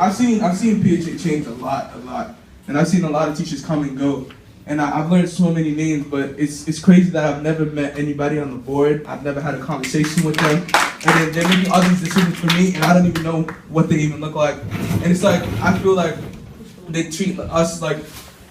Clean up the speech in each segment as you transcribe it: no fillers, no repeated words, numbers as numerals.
I've seen PHA change a lot, and I've seen a lot of teachers come and go, and I've learned so many names. But it's crazy that I've never met anybody on the board. I've never had a conversation with them, and then they're making all these decisions for me, and I don't even know what they even look like. And it's like I feel like they treat us like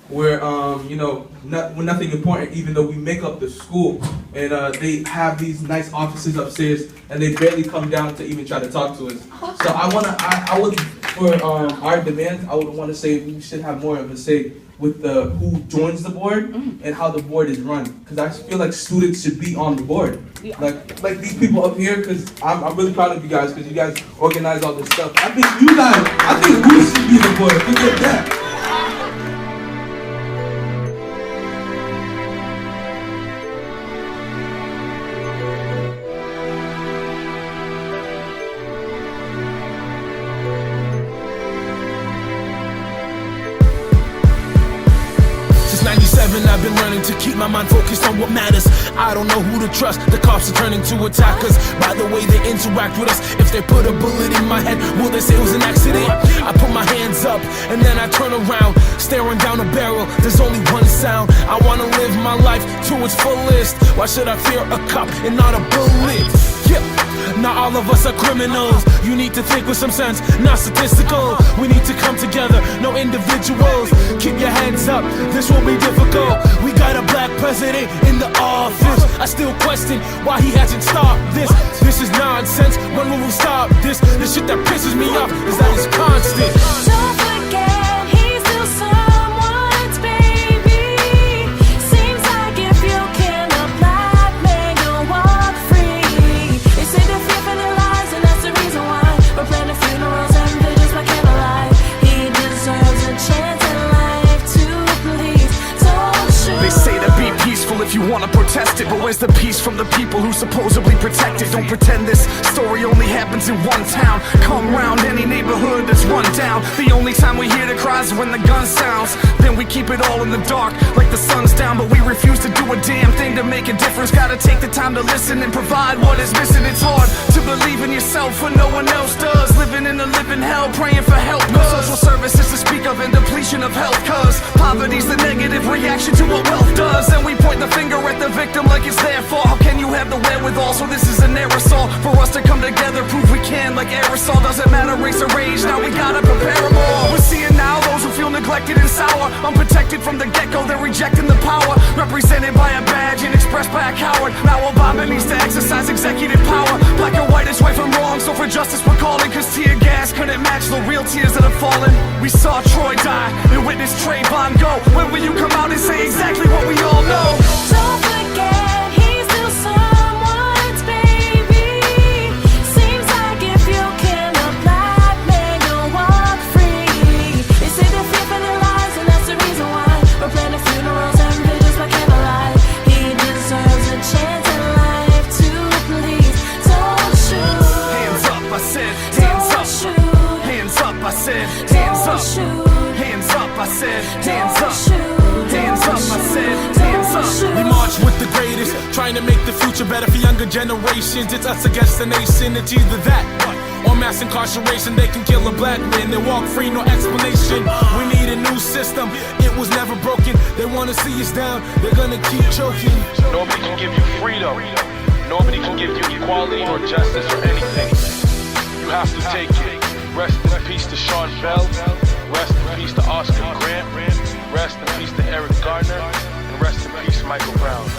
we're we're nothing important, even though we make up the school. And they have these nice offices upstairs, and they barely come down to even try to talk to us. So I would, for our demands, I would want to say we should have more of a say with the who joins the board and how the board is run. Because I feel like students should be on the board. Yeah. Like these people up here, because I'm really proud of you guys, because you guys organize all this stuff. I think we should be the board. Forget that. I've been learning to keep my mind focused on what matters. I don't know who to trust. The cops are turning to attackers by the way they interact with us. If they put a bullet in my head, will they say it was an accident? I put my hands up and then I turn around, staring down a barrel. There's only one sound. I wanna live my life to its fullest. Why should I fear a cop and not a bullet? Yeah. Not all of us are criminals. You need to think with some sense, not statistical. We need to come together, no individuals. Keep your heads up, this will be difficult. We got a black president in the office. I still question why he hasn't stopped this. This is nonsense, when will we stop this? The shit that pisses me off is that it's constant. Don't forget, he's still someone's baby. Seems like if you kill a black man, you'll walk free. They say they're fear for their lives, and that's the reason why we're planning funerals and vigils by candlelight. He deserves a chance in life to please. Don't shoot. They say to be peaceful if you wanna protest it, but where's the peace from the people who supposedly protect it? Don't pretend this story only happens in one town. Come round any neighborhood that's run down. The only time we hear the cries is when the gun sounds. Then we keep it all in the dark, like the sun's down, but we refuse to do a damn thing to make a difference. Gotta take the time to listen and provide what is missing. It's hard to believe in yourself when no one else does. Living in a living hell, praying for help. No social services to speak of, and depletion of health. Cause poverty's the negative reaction to what wealth does. And we point the finger at the victim like it's their fault. How can you have the wherewithal? So this is an aerosol for us to come together, prove we can. Like aerosol, doesn't matter race or age. Now we gotta prepare them all. We're seeing now those who feel neglected and sour, unprotected from the get-go. They're rejecting the power, represented by a badge and expressed by a coward. Now Obama needs to exercise executive power. Black and white is right from wrong, so for justice we're calling. Cause tear gas couldn't match the real tears that have fallen. We saw Troy die and witnessed Trayvon go. When will you come out and say exactly what we all know? Don't forget, he's still someone's baby. Seems like if you kill a black man, you'll walk free. They say they're fear for their lives, and that's the reason why we're planning funerals and vigils by candlelight. He deserves a chance in life to please. Don't shoot. Hands up, I said, hands up. Hands up, I said, hands up. Hands up, I said, hands up. Hands up, I said, hands up. We march with the greatest, trying to make the future better for younger generations. It's us against the nation, it's either that or mass incarceration. They can kill a black man, they walk free, no explanation. We need a new system, it was never broken. They wanna see us down, they're gonna keep choking. Nobody can give you freedom. Nobody can give you equality or justice or anything. You have to take it. Rest in peace to Sean Bell. Rest in peace to Oscar Grant. Rest in peace to Eric Garner. And rest in peace, Michael Brown.